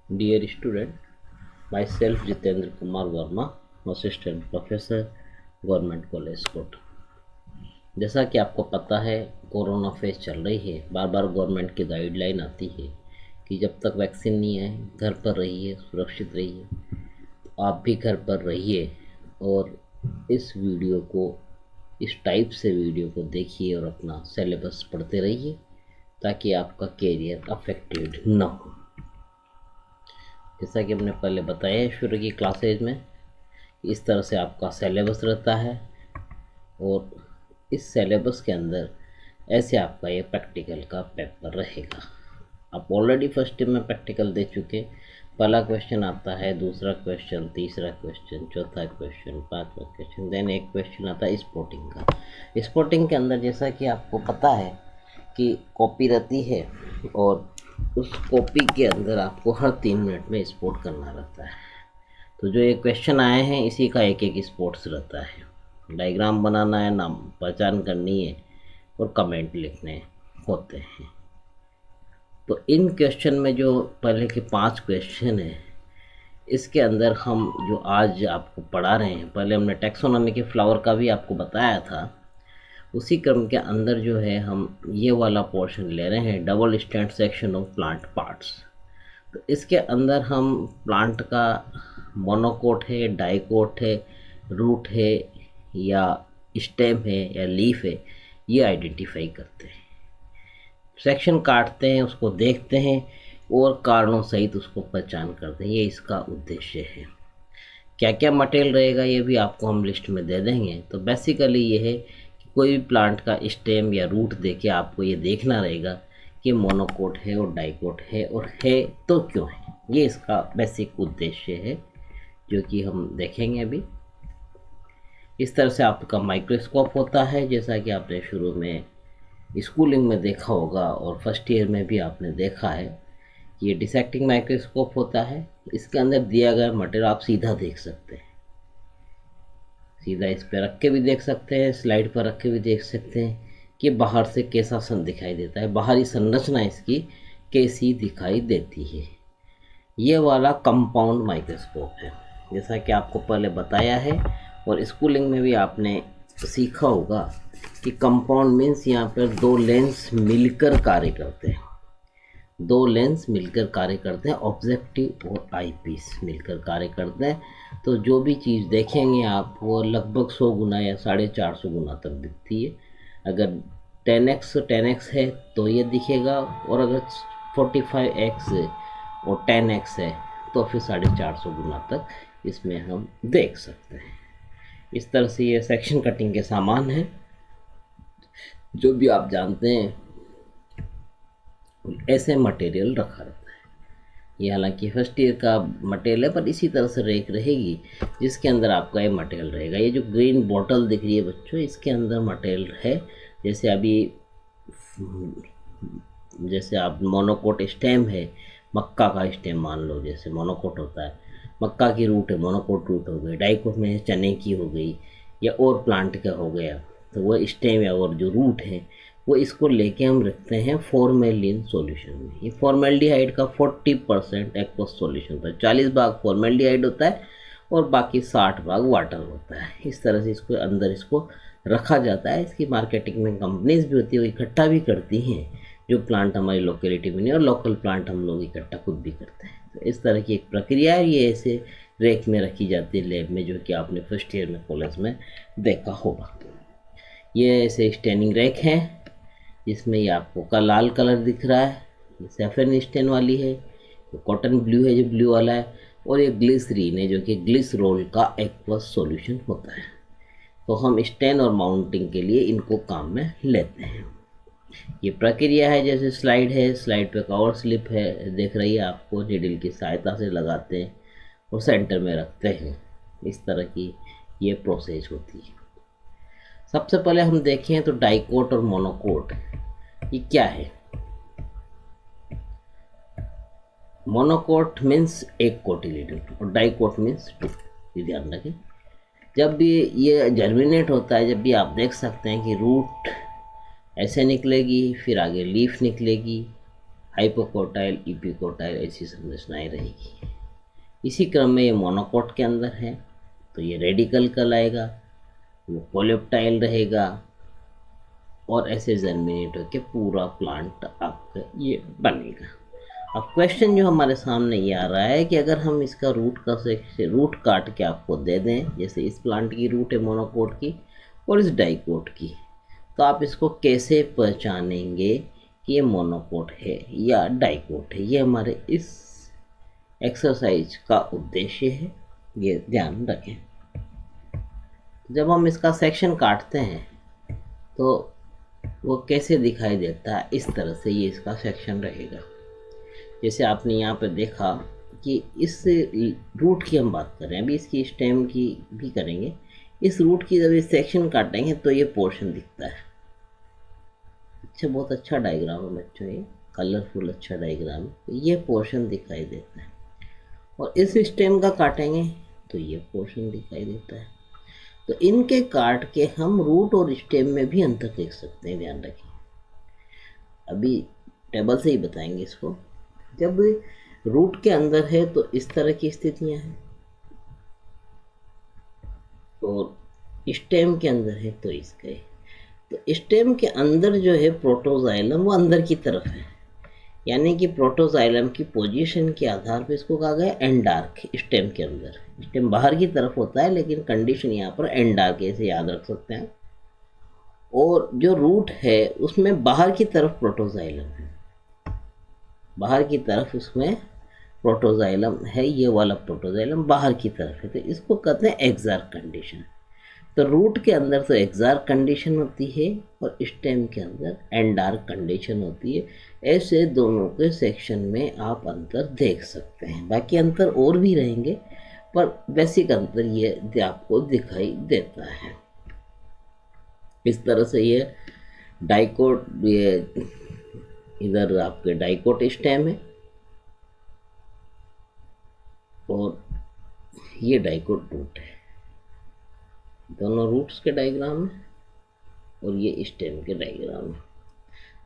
Dear student, myself Jitendra Kumar Verma, Assistant Professor, Government College Koट। जैसा कि आपको पता है कोरोना फेज चल रही है, बार बार गवर्नमेंट की गाइडलाइन आती है कि जब तक वैक्सीन नहीं आए घर पर रहिए, सुरक्षित रहिए। तो आप भी घर पर रहिए और इस वीडियो को, इस टाइप से वीडियो को देखिए और अपना सिलेबस पढ़ते रहिए ताकि आपका कैरियर अफेक्टेड न हो। जैसा कि हमने पहले बताया है शुरू की क्लासेज में, इस तरह से आपका सिलेबस रहता है और इस सिलेबस के अंदर ऐसे आपका ये प्रैक्टिकल का पेपर रहेगा। आप ऑलरेडी फर्स्ट टाइम में प्रैक्टिकल दे चुके। पहला क्वेश्चन आता है, दूसरा क्वेश्चन, तीसरा क्वेश्चन, चौथा क्वेश्चन, पांचवा क्वेश्चन, देन एक क्वेश्चन आता है स्पोर्टिंग का। स्पोर्टिंग के अंदर जैसा कि आपको पता है कि कॉपी रहती है और उस कॉपी के अंदर आपको हर 3 मिनट में स्पोर्ट करना रहता है। तो जो ये क्वेश्चन आए हैं इसी का एक एक स्पोर्ट्स रहता है। डायग्राम बनाना है, नाम पहचान करनी है और कमेंट लिखने होते हैं। तो इन क्वेश्चन में जो पहले के 5 क्वेश्चन हैं, इसके अंदर हम जो आज आपको पढ़ा रहे हैं, पहले हमने टैक्सोनॉमी के फ्लावर का भी आपको बताया था। उसी क्रम के अंदर जो है हम ये वाला पोर्शन ले रहे हैं, double stand section of plant parts. तो इसके अंदर हम प्लांट का मोनोकोट है, डाइकोट है, रूट है या स्टेम है या लीफ है, ये आइडेंटिफाई करते हैं। सेक्शन काटते हैं, उसको देखते हैं और कारणों सहित उसको पहचान करते हैं। ये इसका उद्देश्य है। क्या क्या मटेरियल रहेगा ये भी आपको हम लिस्ट में दे देंगे। तो बेसिकली ये है कि कोई भी प्लांट का स्टेम या रूट देके आपको ये देखना रहेगा कि मोनोकोट है और डाइकोट है, और है तो क्यों है। ये इसका बेसिक उद्देश्य है जो कि हम देखेंगे अभी। इस तरह से आपका माइक्रोस्कोप होता है, जैसा कि आपने शुरू में स्कूलिंग में देखा होगा और फर्स्ट ईयर में भी आपने देखा है। ये डिसेक्टिंग माइक्रोस्कोप होता है। इसके अंदर दिया गया मटेरियल आप सीधा देख सकते हैं, सीधा इस पर रख के भी देख सकते हैं, स्लाइड पर रख के भी देख सकते हैं कि बाहर से कैसा सन दिखाई देता है, बाहरी संरचना इसकी कैसी दिखाई देती है। ये वाला कंपाउंड माइक्रोस्कोप है, जैसा कि आपको पहले बताया है और स्कूलिंग में भी आपने सीखा होगा कि कंपाउंड मीन्स यहाँ पर 2 लेंस मिलकर कार्य करते हैं। 2 लेंस मिलकर कार्य करते हैं, ऑब्जेक्टिव और आईपीस मिलकर कार्य करते हैं। तो जो भी चीज़ देखेंगे आप वो लगभग 100 गुना या 450 गुना तक दिखती है। अगर 10x है तो ये दिखेगा, और अगर 45x और 10x है तो फिर 450 गुना तक इसमें हम देख सकते हैं। इस तरह से ये सेक्शन कटिंग के सामान है जो भी आप जानते हैं, ऐसे मटेरियल रखा रहता है। ये हालांकि फर्स्ट ईयर का मटेरियल है, पर इसी तरह से रेक रहेगी जिसके अंदर आपका ये मटेरियल रहेगा। ये जो ग्रीन बॉटल दिख रही है बच्चों, इसके अंदर मटेरियल है। जैसे अभी जैसे आप मोनोकोट स्टेम है, मक्का का स्टेम मान लो, जैसे मोनोकोट होता है, मक्का की रूट है, मोनोकोट रूट हो गई। डाइकोट में चने की हो गई या और प्लांट का हो गया, तो वो स्टेम या और जो रूट है वो इसको लेके हम रखते हैं फॉर्मेलिन सॉल्यूशन में। ये फॉर्मेल्डिहाइड का 40% एक्वस सॉल्यूशन होता है, 40 भाग फॉर्मेल्डिहाइड होता है और बाकी 60 भाग वाटर होता है। इस तरह से इसको अंदर इसको रखा जाता है। इसकी मार्केटिंग में कंपनीज भी होती है, वो इकट्ठा भी करती हैं जो प्लांट हमारी लोकेलिटी में नहीं, और लोकल प्लांट हम लोग इकट्ठा खुद भी करते हैं। तो इस तरह की एक प्रक्रिया है। ये ऐसे रैक में रखी जाती है लैब में, जो कि आपने फर्स्ट ईयर में कॉलेज में देखा होगा। ये ऐसे स्टैंडिंग रैक है जिसमें ये आपको का लाल कलर दिख रहा है, ये सैफरन स्टेन वाली है, ये कॉटन ब्लू है जो ब्लू वाला है, और ये ग्लिसरीन है जो कि ग्लिसरोल का एक्वस सॉल्यूशन होता है। तो हम स्टेन और माउंटिंग के लिए इनको काम में लेते हैं। ये प्रक्रिया है, जैसे स्लाइड है, स्लाइड पे कवर स्लिप है देख रही है आपको, नीडल की सहायता से लगाते हैं और सेंटर में रखते हैं। इस तरह की ये प्रोसेस होती है। सबसे पहले हम देखें तो डाइकोट और मोनोकोट ये क्या है। मोनोकोट मीन्स एक कोटिलिडन और डाइकोट मीन्स 2। ये ध्यान रखें। जब भी ये जर्मिनेट होता है, जब भी आप देख सकते हैं कि रूट ऐसे निकलेगी, फिर आगे लीफ निकलेगी, हाइपोकोटाइल, इपिकोटाइल ऐसी संरचनाएं रहेगी। इसी क्रम में ये मोनोकोट के अंदर है तो ये रेडिकल कहलाएगा, वो पोलिप्टाइल रहेगा और ऐसे जर्मिनेट होकर पूरा प्लांट आपका ये बनेगा। अब क्वेश्चन जो हमारे सामने ये आ रहा है कि अगर हम इसका रूट काट के आपको दे दें, जैसे इस प्लांट की रूट है मोनोकोट की और इस डाइकोट की, तो आप इसको कैसे पहचानेंगे कि ये मोनोकोट है या डाइकोट है? ये हमारे इस एक्सरसाइज का उद्देश्य है, ये ध्यान रखें। जब हम इसका सेक्शन काटते हैं तो वो कैसे दिखाई देता है, इस तरह से ये इसका सेक्शन रहेगा। जैसे आपने यहाँ पे देखा कि इस रूट की हम बात कर रहे हैं, अभी इसकी स्टेम की भी करेंगे। इस रूट की जब इस सेक्शन काटेंगे तो ये पोर्शन दिखता है। अच्छा, बहुत अच्छा डायग्राम है बच्चों, ये कलरफुल अच्छा डायग्राम है। तो ये पोर्शन दिखाई देता है और इस स्टेम का काटेंगे तो ये पोर्शन दिखाई देता है। तो इनके काट के हम रूट और स्टेम में भी अंतर देख सकते हैं, ध्यान रखें। अभी टेबल से ही बताएंगे इसको। जब रूट के अंदर है तो इस तरह की स्थितियां हैं और स्टेम के अंदर है तो इसके। तो स्टेम के अंदर जो है प्रोटोजाइलम वो अंदर की तरफ है, यानी कि प्रोटोजाइलम की पोजीशन के आधार पर इसको कहा गया एंडार्क। स्टेम के अंदर, स्टेम बाहर की तरफ होता है लेकिन कंडीशन यहाँ पर एंडार्क, ऐसे याद रख सकते हैं। और जो रूट है उसमें बाहर की तरफ प्रोटोजाइलम है, बाहर की तरफ उसमें प्रोटोजाइलम है, ये वाला प्रोटोजाइलम बाहर की तरफ है, तो इसको कहते हैं एक्सार्क कंडीशन। तो रूट के अंदर तो एक्सार्क कंडीशन होती है और स्टेम के अंदर एंडार्क कंडीशन होती है। ऐसे दोनों के सेक्शन में आप अंतर देख सकते हैं। बाकी अंतर और भी रहेंगे पर बेसिक अंतर ये आपको दिखाई देता है। इस तरह से ये डाइकोट, ये इधर आपके डाइकोट स्टेम है और ये डाइकोट रूट है। दोनों रूट्स के डायग्राम है और ये स्टेम के डायग्राम है।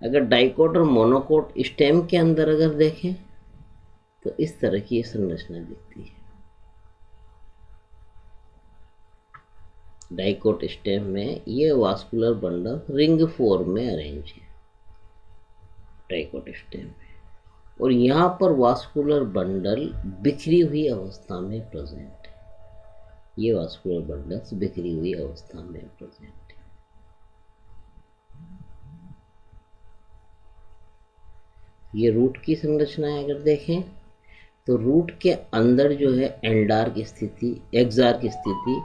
अगर डाइकोट और मोनोकोट स्टेम के अंदर अगर देखें तो इस तरह की संरचना दिखती है। डाइकोट स्टेम में ये वास्कुलर बंडल रिंग फॉर्म में अरेंज है डाइकोट स्टेम में, और यहाँ पर वास्कुलर बंडल बिखरी हुई अवस्था में प्रेजेंट है। ये वास्कुलर बंडल्स बिखरी हुई अवस्था में प्रेजेंट है। ये रूट की संरचना अगर देखें तो रूट के अंदर जो है एंडार्क स्थिति, एक्सार्क स्थिति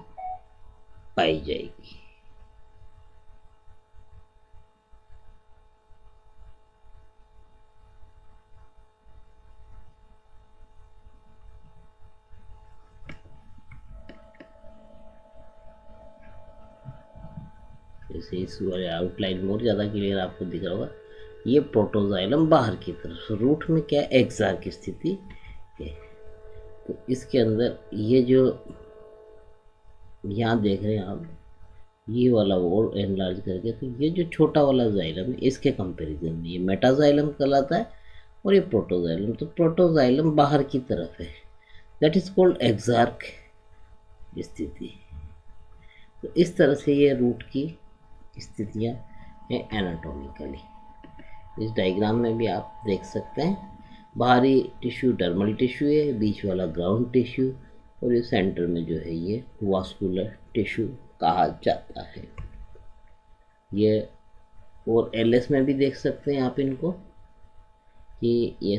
पाई जाएगी। जैसे इस वाले आउटलाइन में और ज़्यादा क्लियर आपको दिख रहा होगा। ये प्रोटोजाइलम बाहर की तरफ, रूट में क्या एक्सार्क स्थिति है। तो इसके अंदर ये जो यहाँ देख रहे हैं आप, ये वाला और एनलार्ज करके, तो ये जो छोटा वाला जाइलम है इसके कंपैरिजन में ये मेटाजाइलम कहलाता है और ये प्रोटोजाइलम। तो प्रोटोजाइलम बाहर की तरफ है, दैट इज कॉल्ड एक्सार्क स्थिति। तो इस तरह से ये रूट की स्थितियाँ हैं एनाटॉमिकली। इस डायग्राम में भी आप देख सकते हैं। बाहरी टिश्यू डर्मल टिश्यू है, बीच वाला ग्राउंड टिश्यू और ये सेंटर में जो है ये वास्कुलर टिश्यू कहा जाता है। ये और एलएस में भी देख सकते हैं आप इनको कि ये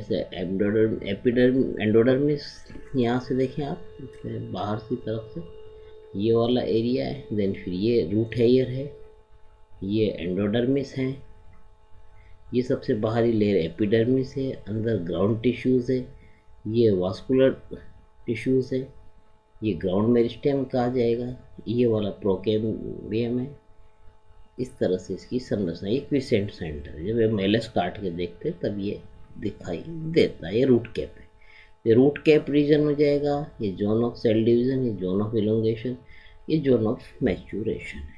एंडोडर्मिस, यहाँ से देखें आप बाहर की तरफ से ये वाला एरिया है, देन फिर ये रूट हेयर है, ये एंडोडर्मिस है, ये सबसे बाहरी लेयर एपिडर्मिस है, अंदर ग्राउंड टिश्यूज़ है, ये वास्कुलर टिश्यूज़ है, ये ग्राउंड मेरिस्टेम कहा जाएगा, ये वाला प्रोकेम्बियम है। इस तरह से इसकी संरचना, ये क्विसेंट सेंटर, जब हम एलएस काट के देखते तब ये दिखाई देता है। ये रूट कैप है, ये रूट कैप रीजन हो जाएगा, ये जोन ऑफ सेल डिवीजन, ये जोन ऑफ इलोंगेशन, ये जोन ऑफ मैच्योरेशन है।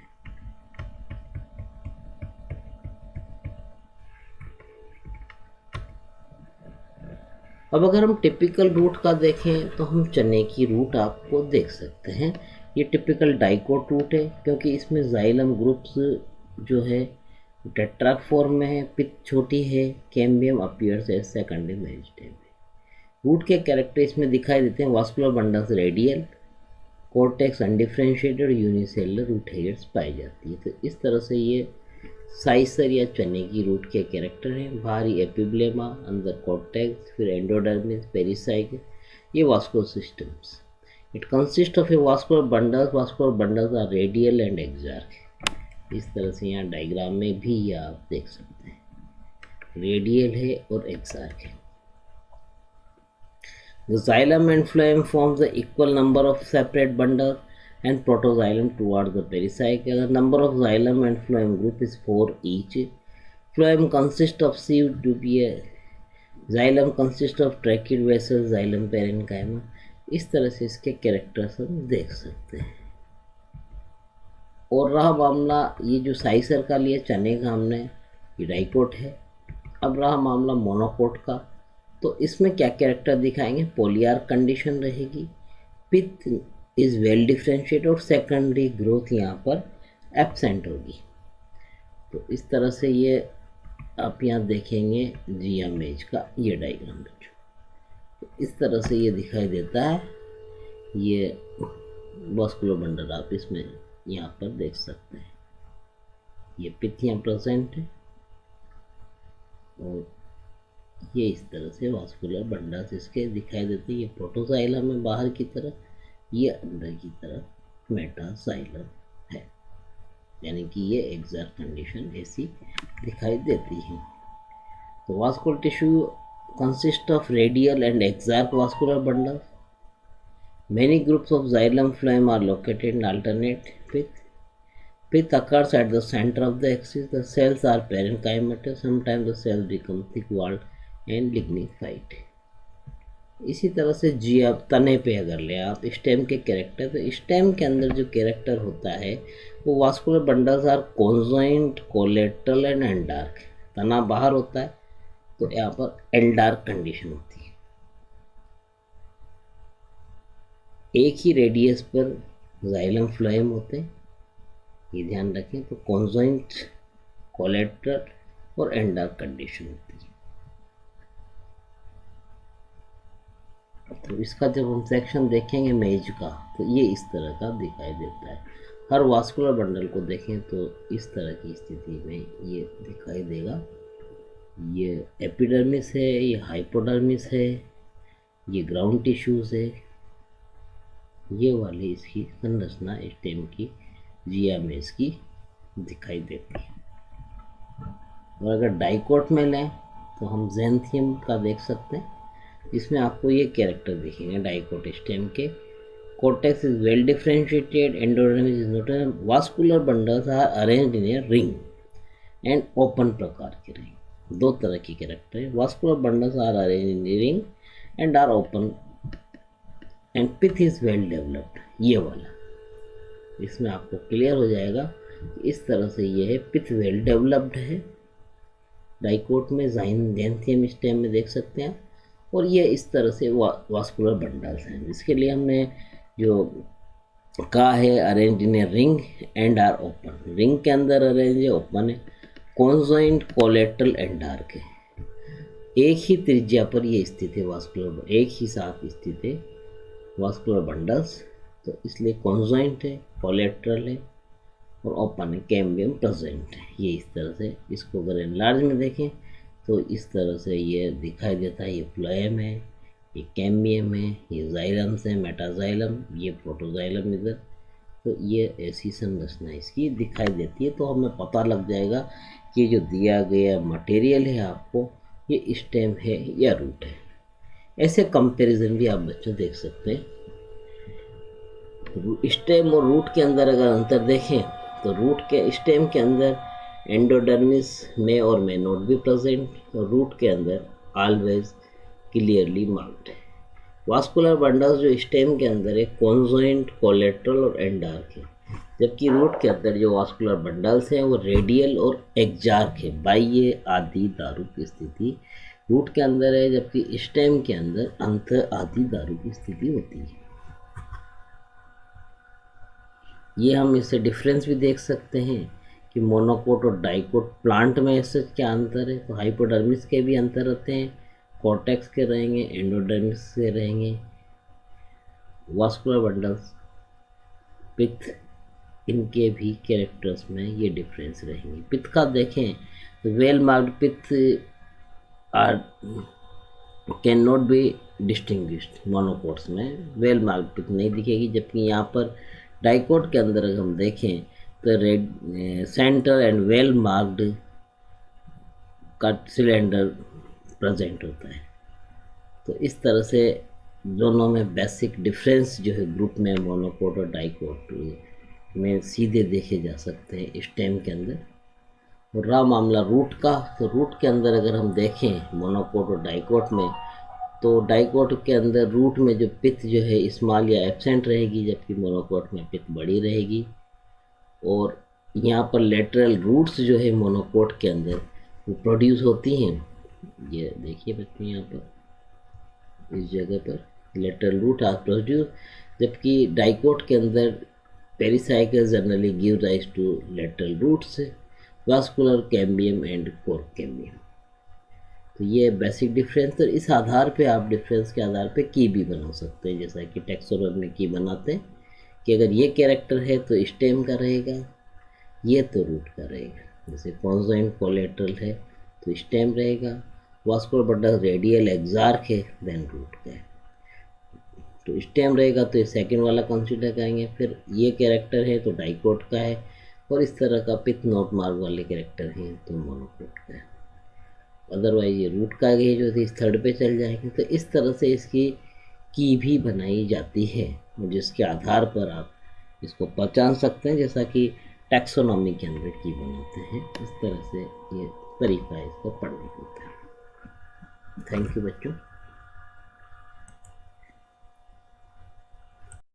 अब अगर हम टिपिकल रूट का देखें तो हम चने की रूट आपको देख सकते हैं। ये टिपिकल डाइकोट रूट है क्योंकि इसमें जाइलम ग्रुप्स जो है टेट्राक फॉर्म में है, पिथ छोटी है, cambium appears as secondary meristem. Root के कैरेक्टर इसमें दिखाई देते हैं। Vascular bundles radial, cortex undifferentiated, unicellular root hairs पाई जाती है। तो इस तरह से ये साइसर या चने की रूट के कैरेक्टर हैं। बाहरी एपिब्लेमा, अंदर कॉर्टेक्स, फिर एंडोडर्मिस, पेरिसाइकिल, ये vascular systems. It consist of a vascular bundles. Vascular bundles are radial and exarch. इस तरह से यहाँ डायग्राम में भी ये आप देख सकते हैं, रेडियल है और एक्सार्क है। The xylem and phloem forms the equal number of separate bundles and protoxylem towards the pericycle. The number of xylem and phloem group is 4 each. Phloem consists of sieve dubia. Xylem consists of trachid vessels, xylem parenchyma. इस तरह से इसके characters हम देख सकते हैं। और रहा मामला ये जो साइसर का लिया चने का हमने, ये डाइकोट है। अब रहा मामला मोनोकोट का, तो इसमें क्या कैरेक्टर दिखाएंगे? पोलियार कंडीशन रहेगी, पिथ इज वेल डिफ्रेंशिएट और सेकेंडरी ग्रोथ यहाँ पर एब्सेंट होगी। तो इस तरह से ये आप यहाँ देखेंगे जियामेज का ये डायग्राम बच्चों, तो इस तरह से ये दिखाई देता है। ये वास्कुलर बंडल आप इसमें यहाँ पर देख सकते हैं। ये पिथ यहाँ प्रेजेंट है और ये इस तरह से वास्कुलर बंडल्स इसके दिखाई देते हैं। ये प्रोटोजाइलम है बाहर की तरफ, ये अंदर की तरफ मेटाजाइलम है, यानी कि ये एक्सार्क कंडीशन ऐसी दिखाई देती है। तो vascular tissue consist of radial and exarch vascular bundles. Many groups of xylem phloem are located in alternate pith. Pith occurs at the center of the axis. The cells are parenchymatous. Sometimes the cells become thick-walled and lignified. इसी तरह से जी आप तने पे अगर ले आप stem के कैरेक्टर, तो स्टेम के अंदर जो कैरेक्टर होता है वो vascular bundles are conjoint, collateral and endarch. तना बाहर होता है तो यहाँ पर एंडार्क कंडीशन होती है। एक ही रेडियस पर जाइलम फ्लोएम होते हैं, ये ध्यान रखें। तो कॉन्जॉइंट, कोलेटरल और एंडार्क कंडीशन होती है। तो इसका जब हम सेक्शन देखेंगे मेज का, तो ये इस तरह का दिखाई देता है। हर वास्कुलर बंडल को देखें तो इस तरह की स्थिति में ये दिखाई देगा। ये एपिडर्मिस है, ये हाइपोडर्मिस है, ये ग्राउंड टिश्यूज है, ये वाली इसकी संरचना स्टेम की जियामेज की दिखाई देती है। और अगर डाइकोट में लें तो हम ज़ैंथियम का देख सकते हैं, जिसमें आपको ये कैरेक्टर दिखेंगे डाइकोट स्टेम के। Cortex is well differentiated, endodermis is noted, vascular bundles are arranged in a ring and open प्रकार के रिंग। दो तरह की कैरेक्टर है। Vascular bundles are arranged in a ring and are open and pith is well developed. ये वाला इसमें आपको क्लियर हो जाएगा। इस तरह से ये है, पिथ वेल डेवलप्ड है डाइकोट में, ज़ैंथियम स्टेम में देख सकते हैं। और ये इस तरह से वास्कुलर बंडल्स हैं। इसके लिए हमने जो कहा है arrange in a ring and are open. Ring के अंदर अरेंज है, ओपन है, कॉन्जॉइंट, कोलेटरल एंड डार्क है। एक ही त्रिज्या पर ये स्थित है वास्कुलर, एक ही साथ स्थित है वास्कुलर बंडल्स। तो इसलिए कॉन्जॉइंट है, कोलेटरल है और ओपन है, कैम्बियम प्रेजेंट है। ये इस तरह से इसको अगर एनलार्ज में देखें तो इस तरह से ये दिखाई देता है। ये फ्लोएम है, ये कैम्बियम है, ये जाइलम्स है, मेटाजाइलम, ये प्रोटोजाइलम इधर। तो ये ऐसी संरचना इसकी दिखाई देती है। तो हमें पता लग जाएगा कि जो दिया गया मटेरियल है आपको, ये स्टेम है या रूट है। ऐसे कंपैरिजन भी आप बच्चों देख सकते हैं। स्टेम और रूट के अंदर अगर अंतर देखें तो रूट के स्टेम के अंदर एंडोडर्मिस में और मे नॉट बी प्रेजेंट, और रूट के अंदर ऑलवेज क्लियरली मार्क्ड है। वास्कुलर बंडल्स जो स्टेम के अंदर है कॉन्जॉइंट, कोलेटरल और एंडार्क है, जबकि रूट के अंदर जो वास्कुलर बंडल्स हैं वो रेडियल और एक्जार्क है, बाह्य आदि दारू की स्थिति रूट के अंदर है, जबकि स्टेम के अंदर अंत आदि धातु की स्थिति होती है। ये हम इससे डिफरेंस भी देख सकते हैं कि मोनोकोट और डाइकोट प्लांट में ऐसे क्या अंतर है। तो हाइपोडर्मिस के भी अंतर रहते हैं, कॉर्टेक्स के रहेंगे, एंडोडर्मिस के रहेंगे। वास्कुलर बंडल्स, पित्त, इनके भी कैरेक्टर्स में ये डिफरेंस रहेंगे। पित्त का देखें तो well marked pith are can not be distinguished. Monocots में वेल मार्क्ड पित्त नहीं दिखेगी, जबकि यहाँ पर डाइकोट के अंदर अगर हम देखें तो red centre and well marked cut cylinder present होता है। तो इस तरह से दोनों में बेसिक डिफरेंस जो है ग्रुप में मोनोकोट और डाइकोट में सीधे देखे जा सकते हैं स्टेम के अंदर। और रहा मामला रूट का, तो रूट के अंदर अगर हम देखें मोनोकोट और डाइकोट में, तो डाइकोट के अंदर रूट में जो पित्त जो है स्मॉल या एब्सेंट रहेगी, जबकि मोनोकोट में पित्त बड़ी रहेगी। और यहाँ पर लेटरल रूट्स जो है मोनोकोट के अंदर वो प्रोड्यूस होती हैं। ये देखिए बच्चों यहाँ पर इस जगह पर लेटरल रूट आर प्रोड्यूस, जबकि डाइकोट के अंदर pericycle generally give rise to lateral roots, vascular cambium and cork cambium. तो ये बेसिक डिफरेंस, और इस आधार पे आप डिफरेंस के आधार पे की भी बना सकते हैं, जैसा कि टैक्सोनॉमी में की बनाते हैं कि अगर ये कैरेक्टर है तो स्टेम का रहेगा, ये तो रूट का रहेगा। जैसे कॉन्जॉइंट कोलेटरल है तो स्टेम रहेगा, वास्कुलर बंडल रेडियल एक्सार्क है देन रूट का है, तो स्टेम रहेगा तो ये सेकंड वाला कंसीडर करेंगे। फिर ये कैरेक्टर है तो डाइकोट का है, और इस तरह का पित्त नोट मार्ग वाले कैरेक्टर हैं तो मोनोकोट का है। अदरवाइज ये रूट का ही जो थी इस थर्ड पे चल जाएंगे। तो इस तरह से इसकी की भी बनाई जाती है, जिसके आधार पर आप इसको पहचान सकते हैं, जैसा कि टैक्सोनॉमी के अंदर की बनाते हैं। इस तरह से ये तरीका है इसको पढ़ने का होता है। थैंक यू बच्चों।